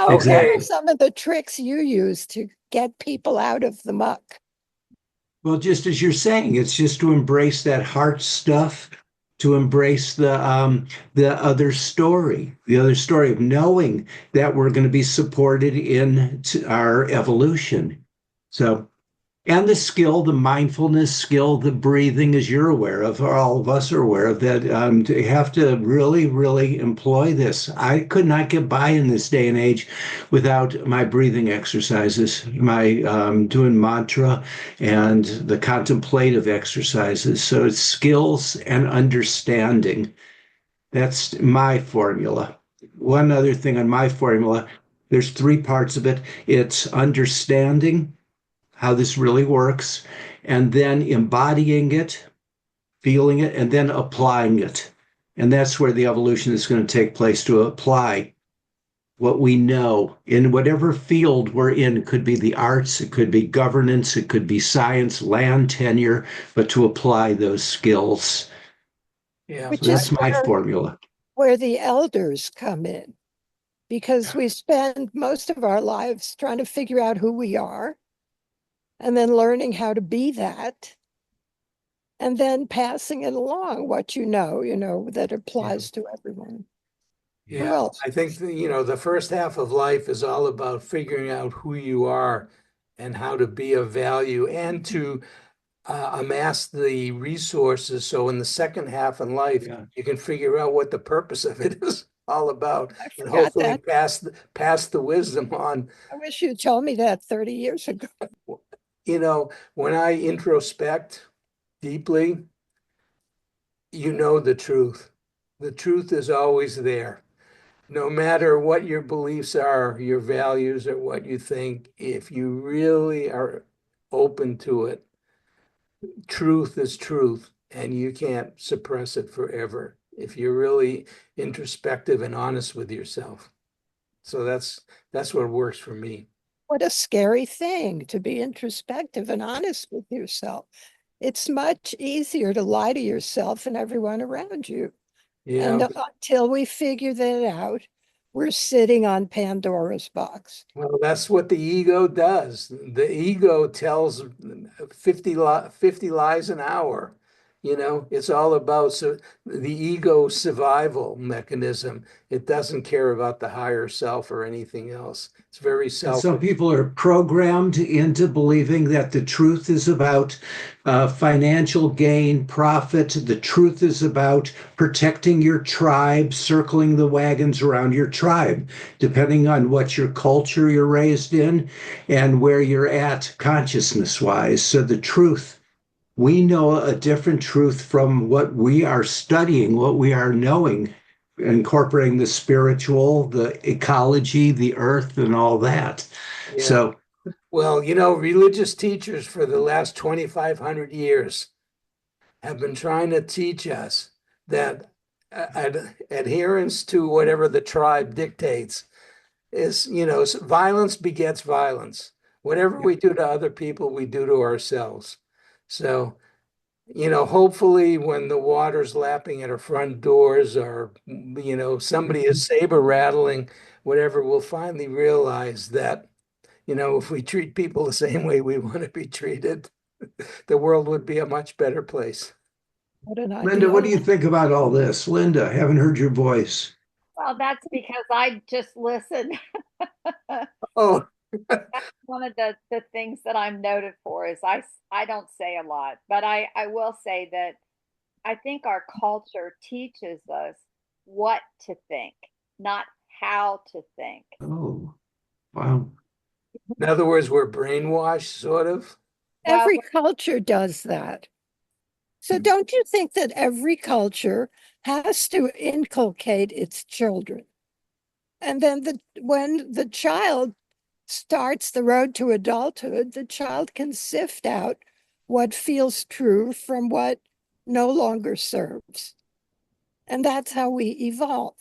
What Okay. are some of the tricks you use to get people out of the muck? Well, just as you're saying, it's just to embrace that heart stuff, to embrace the other story of knowing that we're going to be supported in our evolution. So and the skill, the mindfulness skill, the breathing, as you're aware of, or all of us are aware of, that to have to really, really employ this. I could not get by in this day and age without my breathing exercises, my doing mantra and the contemplative exercises. So it's skills and understanding. That's my formula. One other thing on my formula, there's three parts of it. It's understanding how this really works, and then embodying it, feeling it, and then applying it. And that's where the evolution is going to take place to apply what we know in whatever field we're in. It could be the arts, it could be governance, it could be science, land tenure, but to apply those skills. Yeah. So Which is that's my formula. where the elders come in, because we spend most of our lives trying to figure out who we are and then learning how to be that and then passing it along what that Yeah. applies to everyone. Who Yeah. else? I think the first half of life is all about figuring out who you are and how to be of value and to amass the resources. So in the second half in life, Yeah. you can figure out what the purpose of it is all about I and forgot hopefully that. pass the wisdom on. I wish you told me that 30 years ago. When I introspect deeply, you know the truth. The truth is always there. No matter what your beliefs are, your values, or what you think, if you really are open to it, truth is truth, and you can't suppress it forever if you're really introspective and honest with yourself. So that's what works for me. What a scary thing to be introspective and honest with yourself. It's much easier to lie to yourself and everyone around you. And Yeah. until we figure that out, we're sitting on Pandora's box. Well, that's what the ego does. The ego tells 50 lies an hour. It's all about the ego survival mechanism. It doesn't care about the higher self or anything else. It's very And some selfish. people are programmed into believing that the truth is about financial gain, profit. The truth is about protecting your tribe, circling the wagons around your tribe, depending on what your culture you're raised in and where you're at consciousness wise. So the truth, we know a different truth from what we are studying, what we are knowing, incorporating the spiritual, the ecology, the earth, and all that. Yeah. So, Well, religious teachers for the last 2,500 years have been trying to teach us that adherence to whatever the tribe dictates is, violence begets violence. Whatever we do to other people, we do to ourselves. So, hopefully when the water's lapping at our front doors or, somebody is saber rattling, whatever, we'll finally realize that, if we treat people the same way we want to be treated, the world would be a much better place. What an Linda, what ideal. do you think about all this? Linda, haven't heard your voice. Well, that's because I just listen. Oh, One of the things that I'm noted for is I don't say a lot, but I will say that I think our culture teaches us what to think, not how to think. Oh, wow. in other words, we're brainwashed, sort of. Well, Every culture does that. So don't you think that every culture has to inculcate its children? And then when the child starts the road to adulthood, the child can sift out what feels true from what no longer serves. And that's how we evolve.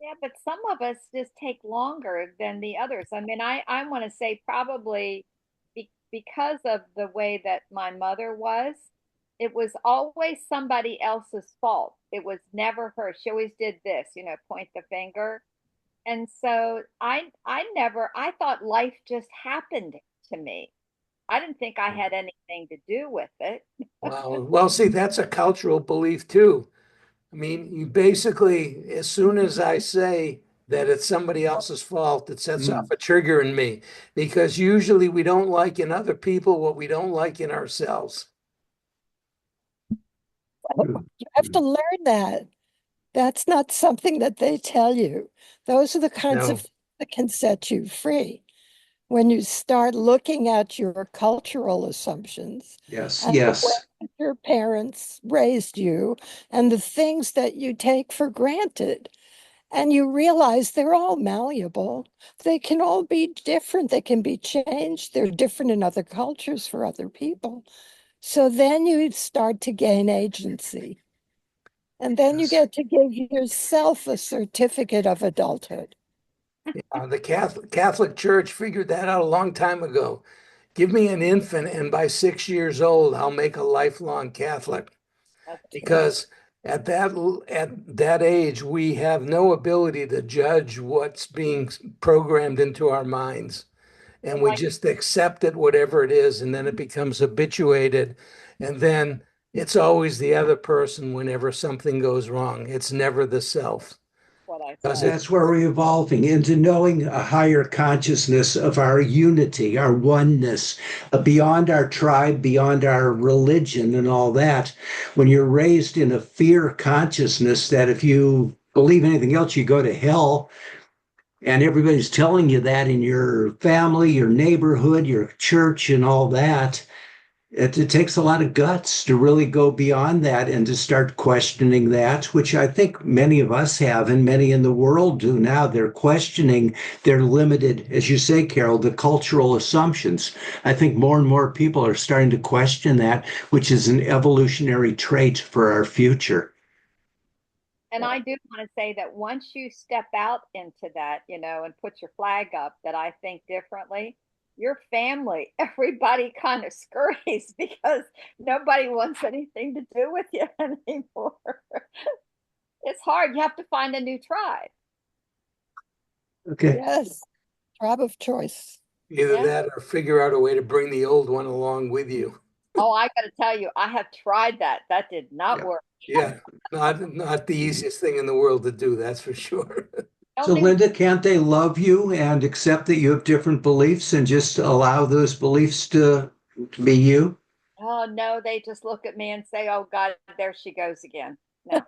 yeah, but some of us just take longer than the others. I mean, I want to say probably because of the way that my mother was, it was always somebody else's fault. It was never her. She always did this, point the finger. And so I thought life just happened to me. I didn't think I had anything to do with it. Well, see, that's a cultural belief too. I mean, you basically, as soon as I say that it's somebody else's fault, it sets off Mm. a trigger in me because usually we don't like in other people what we don't like in ourselves. You have to learn that. That's not something that they tell you. Those are the kinds of No, things that can set you free. When you start looking at your cultural assumptions Yes, and the way yes. that your parents raised you and the things that you take for granted, and you realize they're all malleable. They can all be different. They can be changed. They're different in other cultures for other people. So then you start to gain agency. And then you yes. get to give yourself a certificate of adulthood. The Catholic Church figured that out a long time ago. Give me an infant, and by 6 years old, I'll make a lifelong Catholic. That's true. Because at that age, we have no ability to judge what's being programmed into our minds, and we Like just accept it, whatever it is, and then it becomes habituated, and then it's always the other person whenever something goes wrong. It's never the self. what I Because said. it, That's where we're evolving into knowing a higher consciousness of our unity, our oneness, beyond our tribe, beyond our religion, and all that. When you're raised in a fear consciousness that if you believe anything else, you go to hell, and everybody's telling you that in your family, your neighborhood, your church, and all that. It takes a lot of guts to really go beyond that and to start questioning that, which I think many of us have and many in the world do now. They're questioning their limited, as you say, Carol, the cultural assumptions. I think more and more people are starting to question that, which is an evolutionary trait for our future. And I do want to say that once you step out into that, and put your flag up that I think differently, your family, everybody kind of scurries because nobody wants anything to do with you anymore. It's hard. You have to find a new tribe. Okay. Yes, tribe of choice. either Yeah. that or figure out a way to bring the old one along with you. Oh, I got to tell you, I have tried that. That did not Yeah. work. Yeah, not the easiest thing in the world to do, that's for sure. So, Only, Linda, can't they love you and accept that you have different beliefs and just allow those beliefs to be you? oh no, they just look at me and say, "Oh God, there she goes again." No,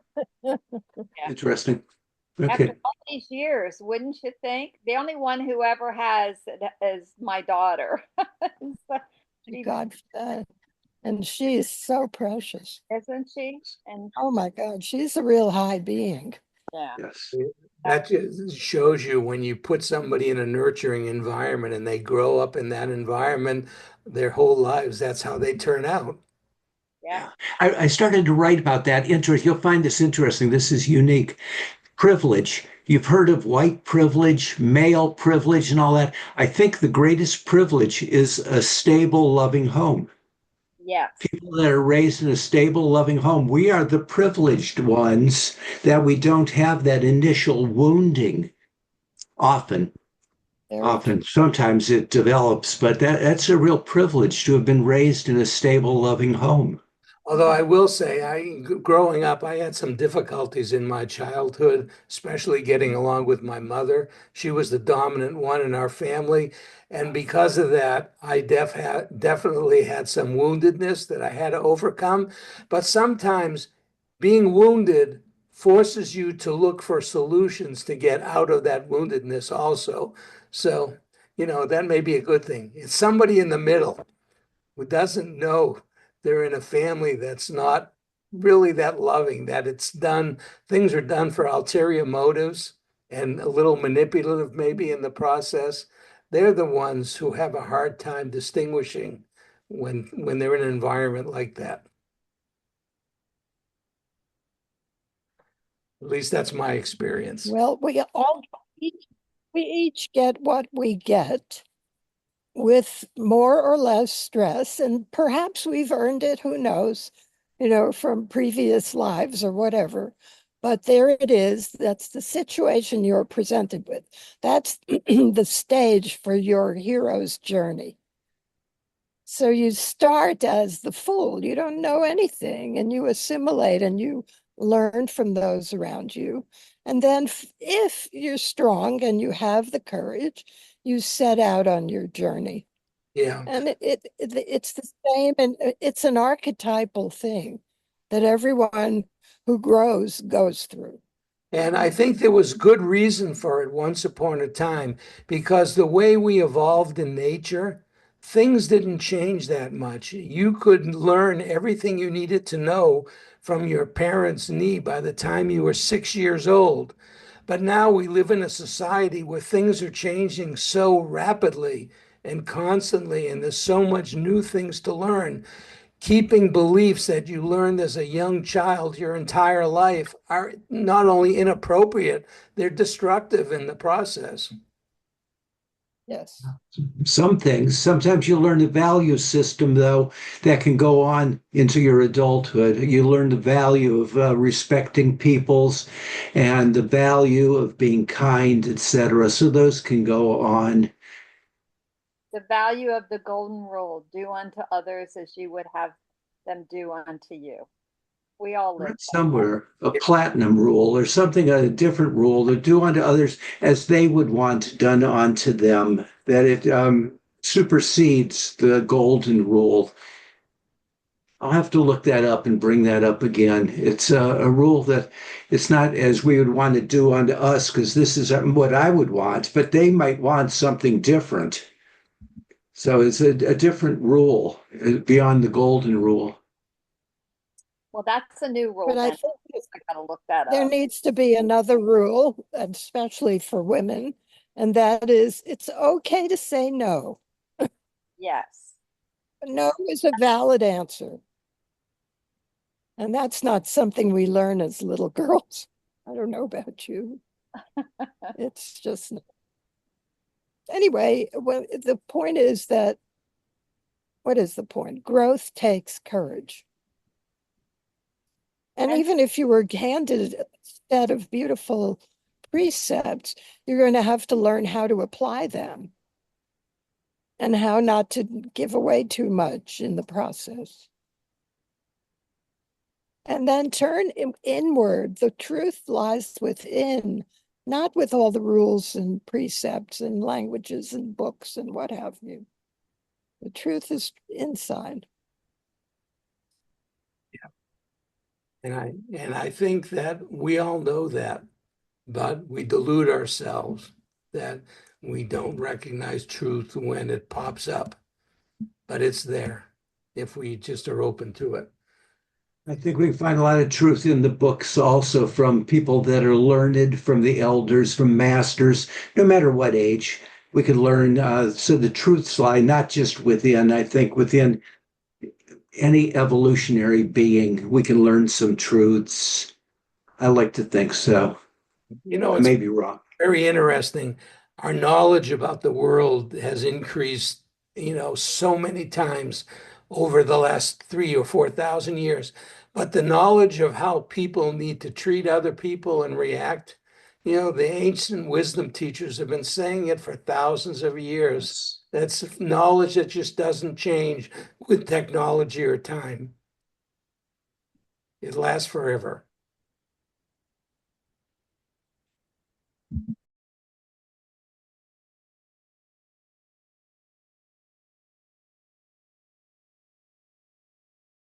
yeah. Interesting. After Okay. all these years, wouldn't you think? The only one who ever has is my daughter. So she, God, and she is so precious. isn't she? And Oh my God, she's a real high being. yeah, Yes. That just shows you when you put somebody in a nurturing environment and they grow up in that environment their whole lives, that's how they turn out. yeah, Yeah. I started to write about that interest. You'll find this interesting. This is unique. Privilege. You've heard of white privilege, male privilege, and all that. I think the greatest privilege is a stable, loving home. yes, People that are raised in a stable, loving home, we are the privileged ones that we don't have that initial wounding often. Very true. Often, sometimes it develops, but that's a real privilege to have been raised in a stable, loving home. Although I will say, growing up, I had some difficulties in my childhood, especially getting along with my mother. She was the dominant one in our family, and because of that, I definitely had some woundedness that I had to overcome. But sometimes being wounded forces you to look for solutions to get out of that woundedness also. So, that may be a good thing. It's somebody in the middle who doesn't know they're in a family that's not really that loving, that things are done for ulterior motives and a little manipulative maybe in the process. They're the ones who have a hard time distinguishing when they're in an environment like that. At least that's my experience. Well, each, we each get what we get with more or less stress, and perhaps we've earned it, who knows, from previous lives or whatever. But there it is. That's the situation you're presented with. That's the stage for your hero's journey. So you start as the fool. You don't know anything, and you assimilate and you learn from those around you. And then, if you're strong and you have the courage, you set out on your journey. Yeah. And it's the same, and it's an archetypal thing that everyone who grows goes through. And I think there was good reason for it once upon a time, because the way we evolved in nature, things didn't change that much. You could learn everything you needed to know from your parents' knee by the time you were 6 years old. But now we live in a society where things are changing so rapidly and constantly, and there's so much new things to learn. Keeping beliefs that you learned as a young child your entire life are not only inappropriate, they're destructive in the process. Yes. Some things, sometimes you learn the value system, though, that can go on into your adulthood. You learn the value of respecting peoples and the value of being kind, etc. So those can go on. The value of the golden rule: do unto others as you would have them do unto you. We all live Read by that. somewhere a platinum rule or something, a different rule to do unto others as they would want done unto them, that it supersedes the golden rule. I'll have to look that up and bring that up again. It's a rule that it's not as we would want to do unto us, because this is what I would want, but they might want something different. So it's a different rule beyond the golden rule. Well, that's a new rule But I then. think I gotta look that there up. needs to be another rule, especially for women, and that is it's okay to say no. Yes. No is a valid answer. And that's not something we learn as little girls. I don't know about you. It's just anyway, well, the point is that what is the point? Growth takes courage. And And even if you were handed a set of beautiful precepts, you're going to have to learn how to apply them and how not to give away too much in the process. And then turn inward. The truth lies within, not with all the rules and precepts and languages and books and what have you. The truth is inside. And I think that we all know that, but we delude ourselves that we don't recognize truth when it pops up. But it's there if we just are open to it. I think we can find a lot of truth in the books also from people that are learned, from the elders, from masters, no matter what age. We can learn. So the truths lie not just within, I think, within any evolutionary being, we can learn some truths. I like to think so. I It's may be wrong. very interesting. Our knowledge about the world has increased, so many times over the last 3 or 4 thousand years. But the knowledge of how people need to treat other people and react, the ancient wisdom teachers have been saying it for thousands of years. Yes. That's knowledge that just doesn't change with technology or time. It lasts forever.